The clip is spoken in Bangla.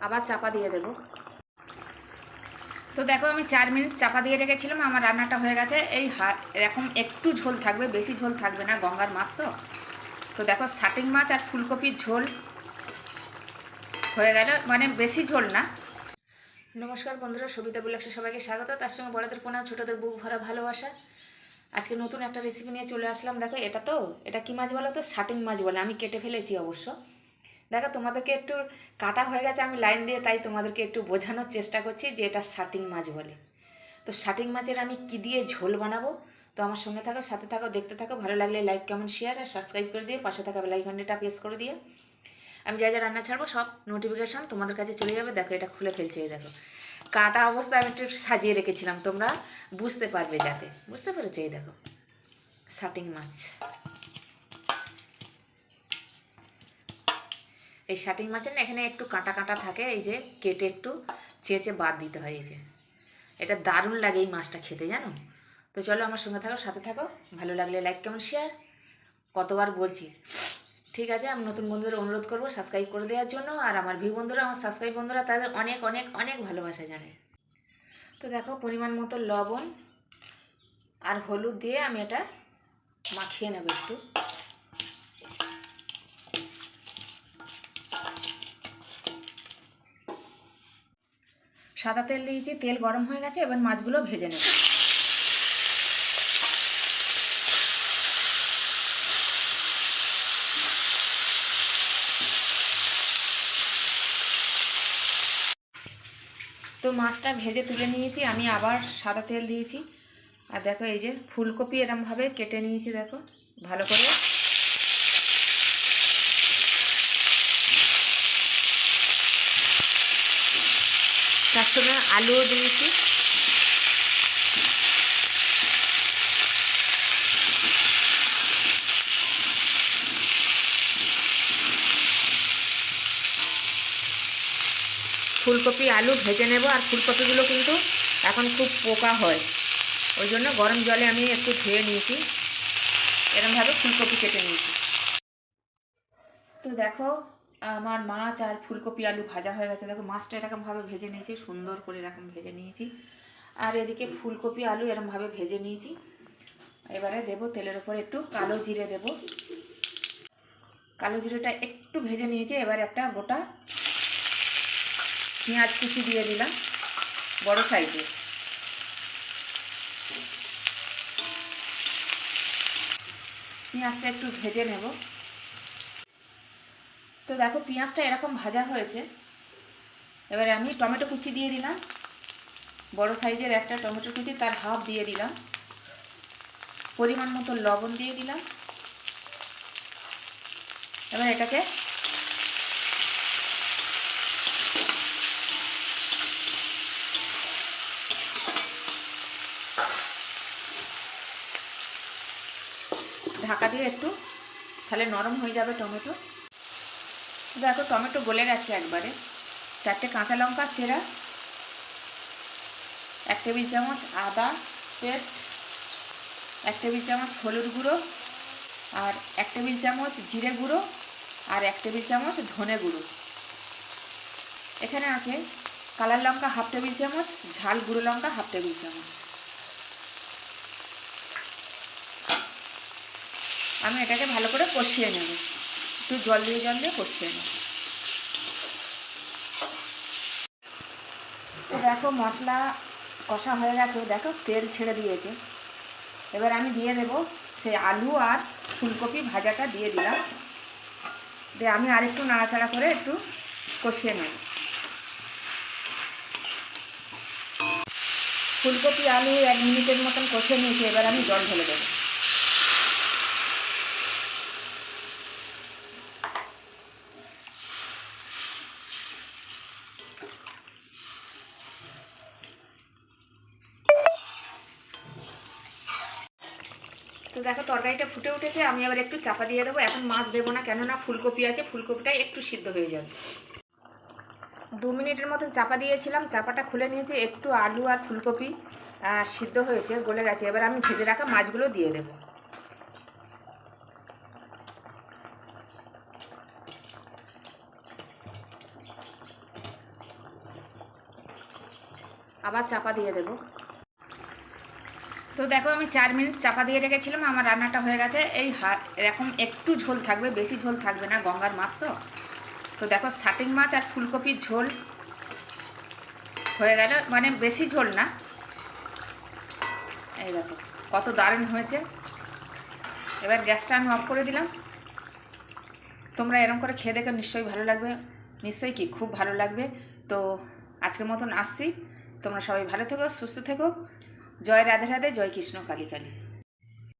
আবার চাপা দিয়ে দেব। তো দেখো আমি 4 মিনিট চাপা দিয়ে রেখেছিলাম, আমার রান্নাটা হয়ে গেছে। এই এরকম একটু ঝোল থাকবে, বেশি ঝোল থাকবে না, গঙ্গার মাছ তো। তো দেখো শাটিং মাছ আর ফুলকপির ঝোল হয়ে গেল, মানে বেশি ঝোল না। নমস্কার বন্ধুরা, সবিতা বিলাসে সবাইকে স্বাগত। তার সঙ্গে বড়দের প্রণাম, ছোটদের বুক ভরা ভালোবাসা। আজকে নতুন একটা রেসিপি নিয়ে চলে আসলাম। দেখো এটা কি মাছ বলো তো? শাটিং মাছ বলে। আমি কেটে ফেলেছি অবশ্য। দেখো তোমাদেরকে একটু কাটা হয়ে গেছে আমি লাইন দিয়ে, তাই তোমাদেরকে একটু বোঝানোর চেষ্টা করছি যে এটা শাটিং মাছ বলে। তো শাটিং মাছের আমি কি দিয়ে ঝোল বানাবো, তো আমার সঙ্গে থাকো, সাথে থাকো, দেখতে থাকো। ভালো লাগলে লাইক, কমেন্ট, শেয়ার আর সাবস্ক্রাইব করে দিয়ে পাশে থাকা বেল আইকনটা প্রেস করে দিয়ে আমি যা যা রান্না ছাড়বো সব নোটিফিকেশান তোমাদের কাছে চলে যাবে। দেখো এটা খুলে ফেলছে, এই দেখো কাটা অবস্থায় আমি একটু সাজিয়ে রেখেছিলাম, তোমরা বুঝতে পারবে যাতে। বুঝতে পেরেছো? এই দেখো শাটিং মাছ। এই শাটিং মাছের না এখানে একটু কাঁটা কাঁটা থাকে, এই যে কেটে একটু চেঁচে বাদ দিতে হয়। এই যে এটা দারুণ লাগে এই মাছটা খেতে, জানো? তো চলো আমার সঙ্গে থাকো, সাথে থাকো। ভালো লাগলে লাইক, কমেন্ট, শেয়ার। কতবার বলছি, ঠিক আছে? আমি নতুন বন্ধুদের অনুরোধ করবো সাবস্ক্রাইব করে দেওয়ার জন্য। আর আমার ভিউ বন্ধুরা, আমার সাবস্ক্রাইব বন্ধুরা, তাদের অনেক অনেক অনেক ভালোবাসা জানাই। তো দেখো পরিমাণ মতো লবণ আর হলুদ দিয়ে আমি এটা মাখিয়ে নেব একটু। সাদা তেল দিয়েছি, তেল গরম হয়ে গেছে, এবার মাছগুলো ভেজে নেব। তো মাছটা ভেজে তুলে নিয়েছি, আমি আবার সাদা তেল দিয়েছি। আর দেখো এই যে ফুলকপি এরমভাবে কেটে নিয়েছি, দেখো ভালো করে। তার সঙ্গে আলুও দিয়েছি। ফুলকপি আলু ভেজে নেব। আর ফুলকপিগুলো কিন্তু এখন খুব পোকা হয়, ওই জন্য গরম জলে আমি একটু ধুয়ে নিয়েছি। এরমভাবে ফুলকপি কেটে নিয়েছি। তো দেখো আমার মাছ আর ফুলকপি আলু ভাজা হয়ে গেছে। দেখো মাছটা এরকমভাবে ভেজে নিয়েছি, সুন্দর করে এরকম ভেজে নিয়েছি। আর এদিকে ফুলকপি আলু এরমভাবে ভেজে নিয়েছি। এবারে দেব তেলের উপর একটু কালো জিরে দেব। কালো জিরেটা একটু ভেজে নিয়েছি। এবার একটা গোটা পেঁয়াজ কুচি দিয়ে দিলাম, বড় সাইজের। পেঁয়াজটা একটু ভেজে নেব। তো দেখো পেঁয়াজটা এরকম ভাজা হয়েছে। এবারে আমি টমেটো কুচি দিয়ে দিলাম, বড় সাইজের একটা টমেটো কুচি, তার হাফ দিয়ে দিলাম। পরিমাণ মতো লবণ দিয়ে দিলাম। এবার এটাকে ঢাকা দিয়ে একটু, তাহলে নরম হয়ে যাবে টমেটো। দেখো টমেটো গলে গেছে একবারে। 4টে কাঁচা লঙ্কা চেরা, 1 টেবিল চামচ আদা পেস্ট, 1 টেবিল চামচ হলুদ গুঁড়ো, আর 1 টেবিল চামচ জিরে গুঁড়ো, আর 1 টেবিল চামচ ধনে গুঁড়ো। এখানে আছে কালার লঙ্কা হাফ টেবিল চামচ, ঝাল গুঁড়ো লঙ্কা হাফ টেবিল চামচ। আমি এটাকে ভালো করে কষিয়ে নেব, একটু জল দিয়ে কষিয়ে নেব। তো দেখো মশলা কষা হয়ে গেছে, দেখো তেল ছেড়ে দিয়েছে। এবার আমি দিয়ে দেব সেই আলু আর ফুলকপি ভাজাটা দিয়ে দিলাম। দিয়ে আমি আরেকটু নাড়াচাড়া করে একটু কষিয়ে নেব। ফুলকপি আলু 1 মিনিটের মতন কষিয়ে নিয়েছি। এবার আমি জল ঢেলে দেবো। তো দেখো তরকারিটা ফুটে উঠেছে, আমি আবার একটু চাপা দিয়ে দেবো। এখন মাছ দেবো না, কেননা ফুলকপি আছে, ফুলকপিটা একটু সিদ্ধ হয়ে যাবে। 2 মিনিটের মতন চাপা দিয়েছিলাম, চাপাটা খুলে নিয়েছি। একটু আলু আর ফুলকপি সিদ্ধ হয়েছে, গলে গেছে। এবার আমি ভেজে রাখা মাছগুলো দিয়ে দেবো। আবার চাপা দিয়ে দেব। তো দেখো আমি 4 মিনিট চাপা দিয়ে রেখেছিলাম, আমার রান্নাটা হয়ে গেছে। এই এরকম একটু ঝোল থাকবে, বেশি ঝোল থাকবে না, গঙ্গার মাছ তো। তো দেখো শাটিং মাছ আর ফুলকপির ঝোল হয়ে গেল, মানে বেশি ঝোল না। এই দেখো কত দারুণ হয়েছে। এবার গ্যাসটা আমি অফ করে দিলাম। তোমরা এরকম করে খেয়ে দেখে নিশ্চয়ই ভালো লাগবে, নিশ্চয়ই কি খুব ভালো লাগবে। তো আজকের মতন আসছি, তোমরা সবাই ভালো থেকো, সুস্থ থেকো। জয় রাধে রাধে, জয় কৃষ্ণ কালী কালী।